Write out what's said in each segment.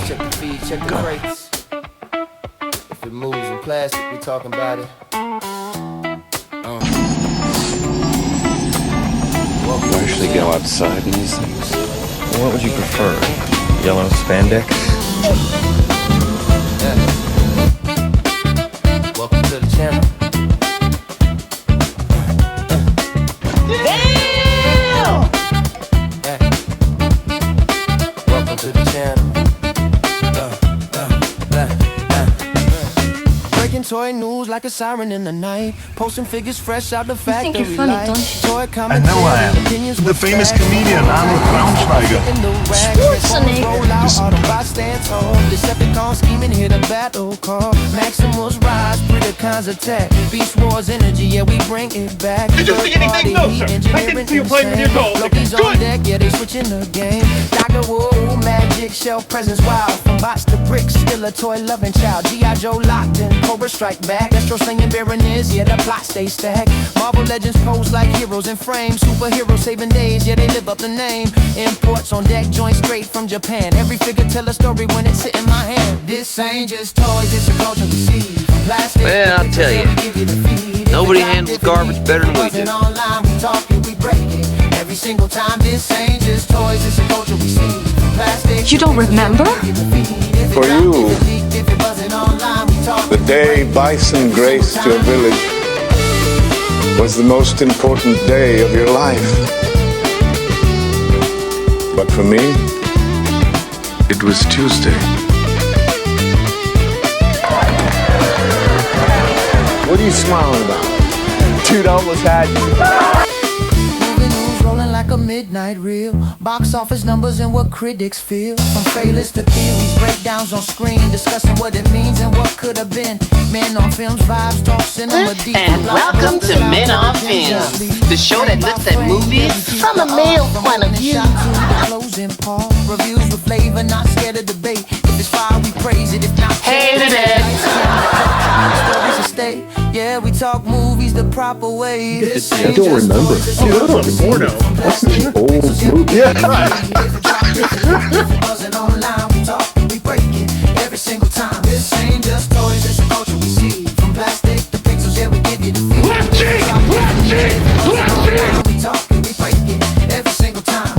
Check the feed, check the crates. If it moves in plastic, we talking about it. You actually go outside in these things? What would you prefer? Yellow spandex? Yeah. Welcome to the channel. Damn! Yeah. Welcome to the channel. Breaking toy news like a siren in the night. Posting figures fresh out the factory. think you're funny, don't you? Toy I know I am. The famous comedian Arnold Braunschweiger. Decepticons scheming, hit a battle call. Maximus rise, Predacons attack. Beast Wars energy, yeah, we bring it back. Did you see anything? No, sir. I didn't see you playing with your dolls. Loki's on deck, yeah, they switching the game. Dr. Wu, magic, shell presence wild. From bots to bricks, still a toy loving child. G.I. Joe locked in, Cobra strike back. Destro slinging Baroness, yeah, the plot stays stacked. Marvel Legends pose like heroes in frame. Superheroes saving days, yeah, they live up the name. Imports on deck, joints straight from Japan. Every figure tell a story when it's hit in my hand. This ain't just toys, it's a culture we see. Plastic, well, I'll tell you, nobody handles garbage better than we do. Online, we talk it, we break it. Every single time, this ain't just toys, it's a culture we see. Plastic, You don't remember? For you, the day bison graced your village was the most important day of your life. But for me, it was Tuesday. What are you smiling about? Dude, I almost had you. Moving news rolling like a midnight reel. Box office numbers and what critics feel. From failures to kills, breakdowns on screen, discussing what it means and what could have been. Men on films, vibes, talk cinema deep. And welcome to Men on Films, the show that looks at movies from a male point of view. Closing part, reviews with flavor, not scared of debate. If it's fire, we praise it. If not, Hated it. Stories to stay. Yeah, we talk movies the proper way. This I don't remember. Dude, that was like a porno. That's such an old movie. Yeah. Buzzing online, we talk, we break it every single time. This ain't just toys, it's a culture we see. From plastic to pixels, yeah, we give you the feel. We talk, we break it every single time.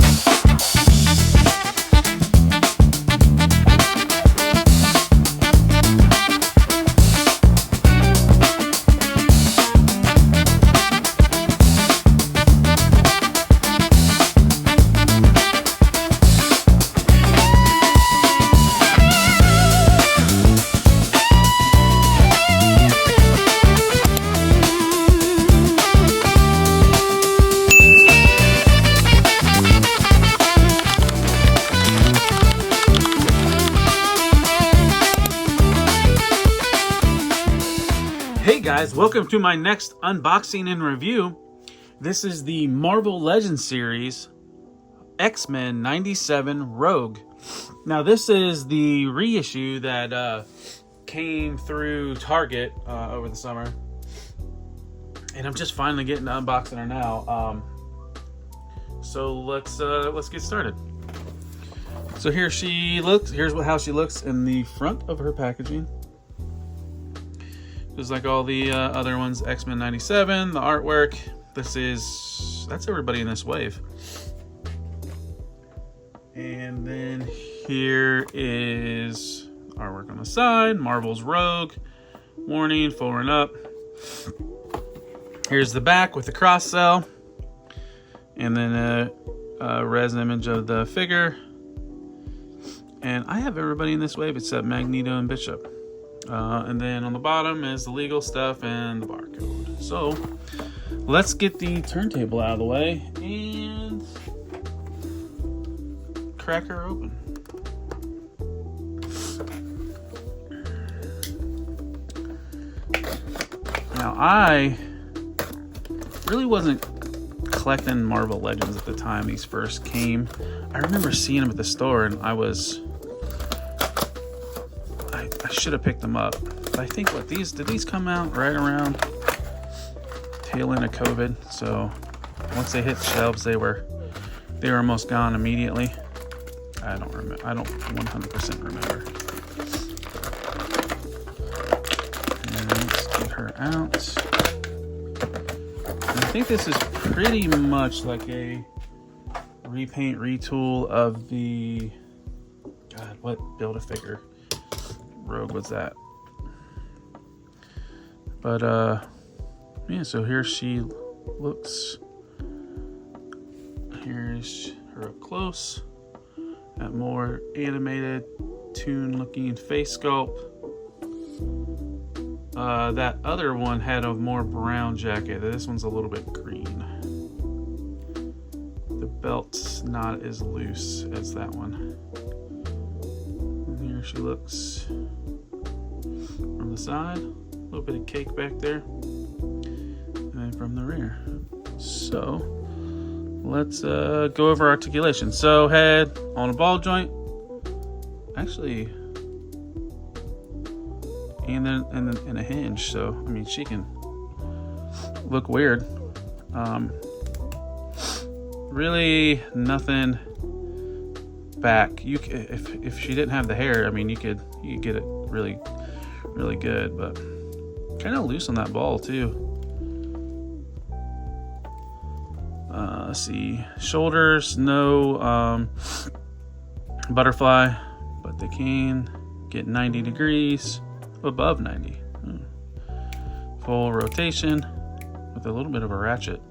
Hey guys, welcome to my next unboxing and review. This is the Marvel Legends Series X-Men 97 Rogue. Now this is the reissue that came through Target over the summer. And I'm just finally getting to unboxing her now. So let's get started. So here she looks. Here's how she looks in the front of her packaging. Just like all the other ones, X-Men 97, the artwork. That's everybody in this wave. And then here is artwork on the side, Marvel's Rogue, warning, forward and up. Here's the back with the cross cell. And then a resin image of the figure. And I have everybody in this wave except Magneto and Bishop. And then on the bottom is the legal stuff and the barcode. So let's get the turntable out of the way and crack her open. Now I really wasn't collecting Marvel Legends at the time these first came. I remember seeing them at the store and I should have picked them up. But I think did these come out right around tail end of COVID? So once they hit the shelves, they were almost gone immediately. I don't remember. I don't 100% remember. And let's get her out. And I think this is pretty much like a repaint, retool of the... God, what Build-A-Figure Rogue was that? But, yeah, so here she looks. Here's her up close. That more animated, toon-looking face sculpt. That other one had a more brown jacket. This one's a little bit green. The belt's not as loose as that one. And here she looks from the side. A little bit of cake back there. And then from the rear. So, let's go over articulation. So, head on a ball joint. Actually, and then a hinge. So, I mean, she can look weird. Really nothing back. You if she didn't have the hair, I mean, you could get it really good, but kind of loose on that ball too. Let's see, shoulders, no butterfly, but they can get 90 degrees, above 90. Full rotation with a little bit of a ratchet.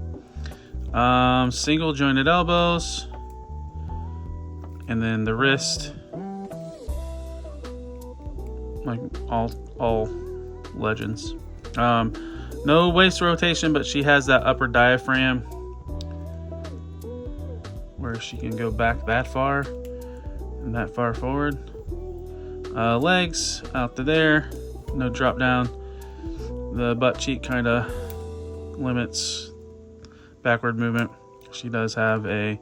Single jointed elbows, and then the wrist, like all Legends. No waist rotation, but she has that upper diaphragm where she can go back that far and that far forward. Legs out to there, no drop down. The butt cheek kind of limits backward movement. She does have a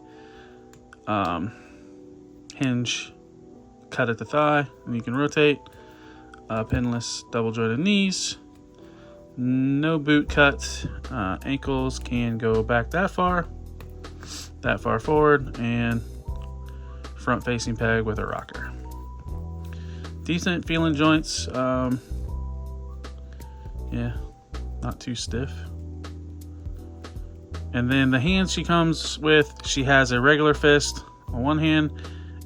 hinge cut at the thigh, and you can rotate. Pinless double jointed knees, no boot cut. Ankles can go back that far forward, and front facing peg with a rocker. Decent feeling joints. Yeah, not too stiff. And then the hands she comes with, she has a regular fist on one hand,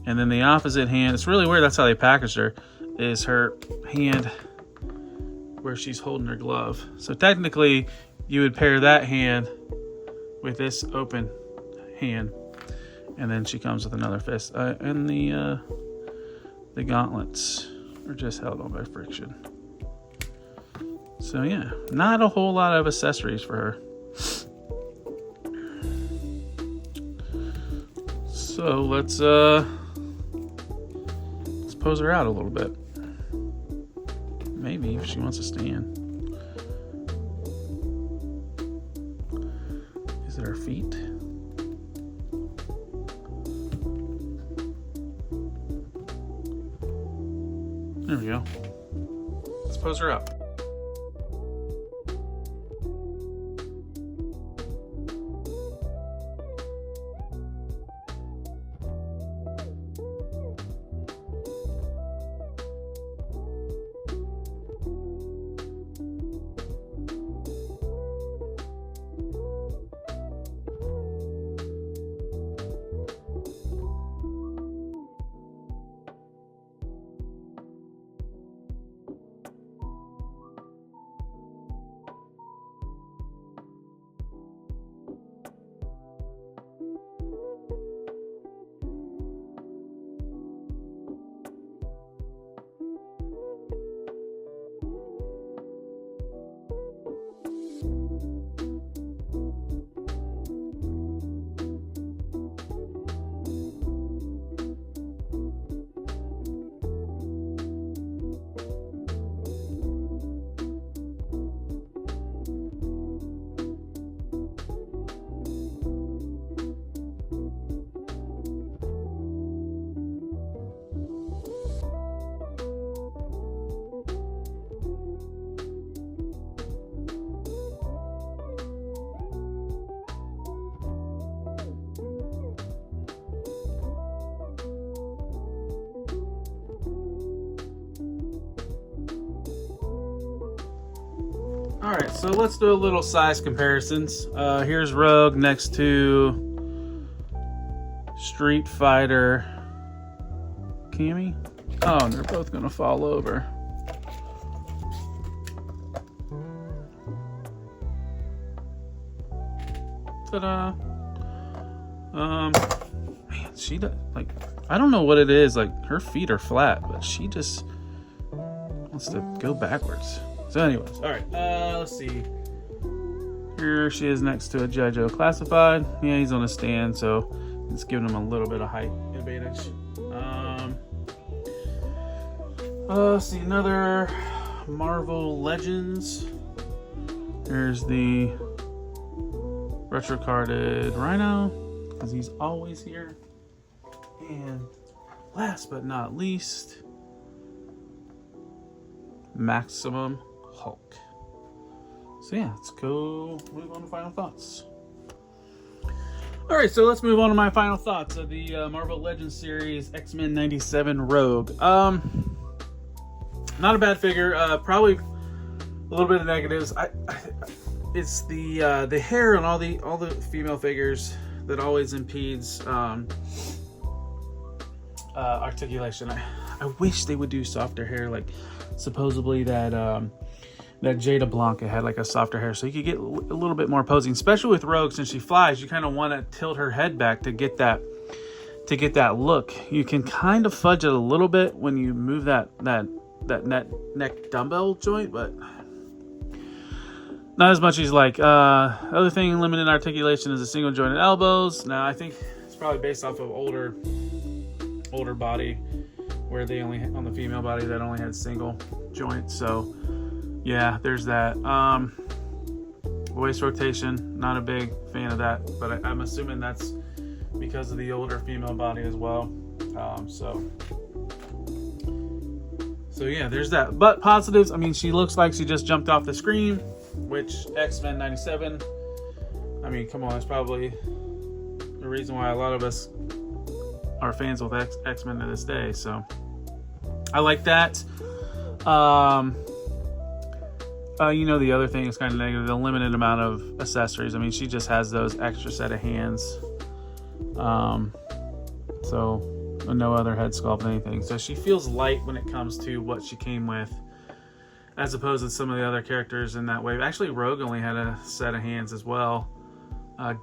and then the opposite hand, it's really weird, that's how they packaged her, is her hand where she's holding her glove. So technically, you would pair that hand with this open hand, and then she comes with another fist. And the gauntlets are just held on by friction. So yeah, not a whole lot of accessories for her. So let's pose her out a little bit. Maybe if she wants to stand. Is it her feet? There we go. Let's pose her up. Alright, so let's do a little size comparisons. Here's Rogue next to Street Fighter Cammy. Oh, and they're both gonna fall over. Ta-da! Man, she does, like, I don't know what it is. Like, her feet are flat, but she just wants to go backwards. So, anyways, all right. Let's see. Here she is next to a G.I. Joe Classified. Yeah, he's on a stand, so it's giving him a little bit of height advantage. Let's see, another Marvel Legends. Here's the retro carded Rhino, because he's always here. And last but not least, Maximum Hulk. So yeah, let's go move on to final thoughts. All right, so let's move on to my final thoughts of the Marvel Legends Series X-Men 97 Rogue. Not a bad figure. Probably a little bit of negatives. It's the hair on all the female figures that always impedes articulation. I wish they would do softer hair, like supposedly that Jada Blanca had like a softer hair, so you could get a little bit more posing, especially with Rogue. Since she flies, you kind of want to tilt her head back to get that look. You can kind of fudge it a little bit when you move that neck dumbbell joint, but not as much as like other thing. Limited articulation is a single jointed elbows. Now I think it's probably based off of older body, where they only on the female body that only had single joints. So yeah, there's that. Waist rotation, not a big fan of that, but I'm assuming that's because of the older female body as well. So yeah, there's that. But positives, I mean, she looks like she just jumped off the screen, which X-Men 97, I mean, come on, it's probably the reason why a lot of us are fans with X-Men to this day. So I like that. You know, the other thing is kind of negative, the limited amount of accessories. I mean, she just has those extra set of hands. So no other head sculpt, anything. So she feels light when it comes to what she came with, as opposed to some of the other characters in that wave. Actually, Rogue only had a set of hands as well.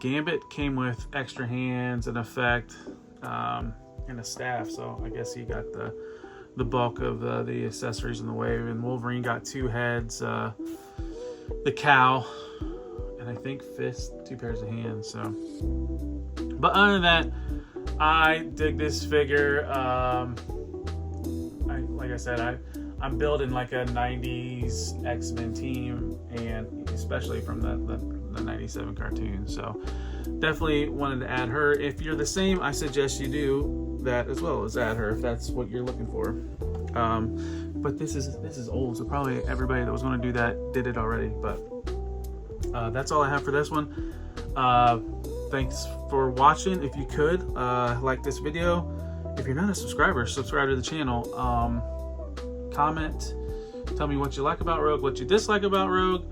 Gambit came with extra hands, an effect, and a staff. So I guess he got the bulk of the accessories in the wave. And Wolverine got 2 heads, the cow, and I think fist, 2 pairs of hands. So, but other than that, I dig this figure. Like I said, I'm building like a 90s X-Men team, and especially from the 97 cartoon. So definitely wanted to add her. If you're the same, I suggest you do that as well, as add her if that's what you're looking for. But this is old, so probably everybody that was going to do that did it already. But that's all I have for this one. Thanks for watching. If you could like this video, if you're not a subscriber, subscribe to the channel. Comment, tell me what you like about Rogue, what you dislike about Rogue,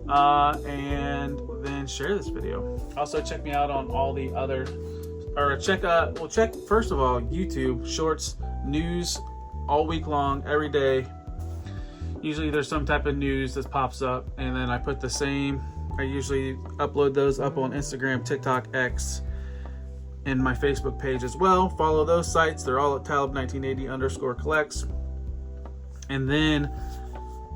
and then share this video. Also check me out on all the other, or check first of all YouTube shorts, news all week long, every day. Usually there's some type of news that pops up, and then I put the same. I usually upload those up on Instagram, TikTok, X, and my Facebook page as well. Follow those sites. They're all at Talib1980_collects. And then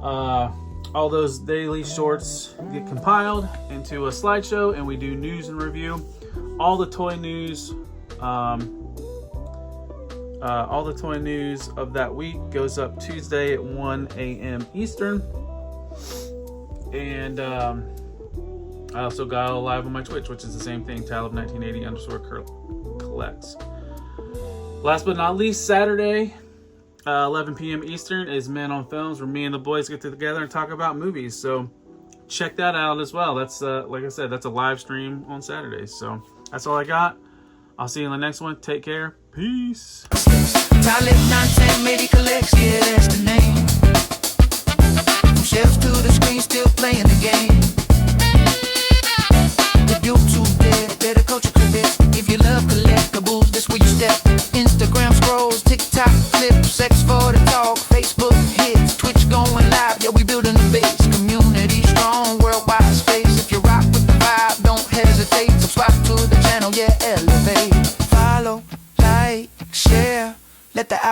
all those daily shorts get compiled into a slideshow, and we do news and review. All the toy news, of that week goes up Tuesday at 1 a.m. Eastern. And I also go live on my Twitch, which is the same thing, Talib1980_collects. Last but not least, Saturday, 11 p.m. Eastern is Men on Films, where me and the boys get together and talk about movies. So check that out as well. That's like I said, that's a live stream on Saturdays. So that's all I got. I'll see you in the next one. Take care. Peace. Talib 1980 collects, yeah, that's the name. From shelves to the screen, still playing the game.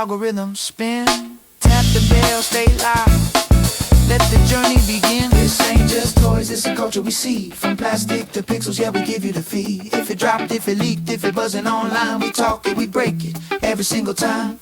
algorithm spin. Tap the bell, stay live. Let the journey begin. This ain't just toys, it's a culture we see. From plastic to pixels, yeah, we give you the feed. If it dropped, if it leaked, if it buzzing online, we talk it, we break it every single time.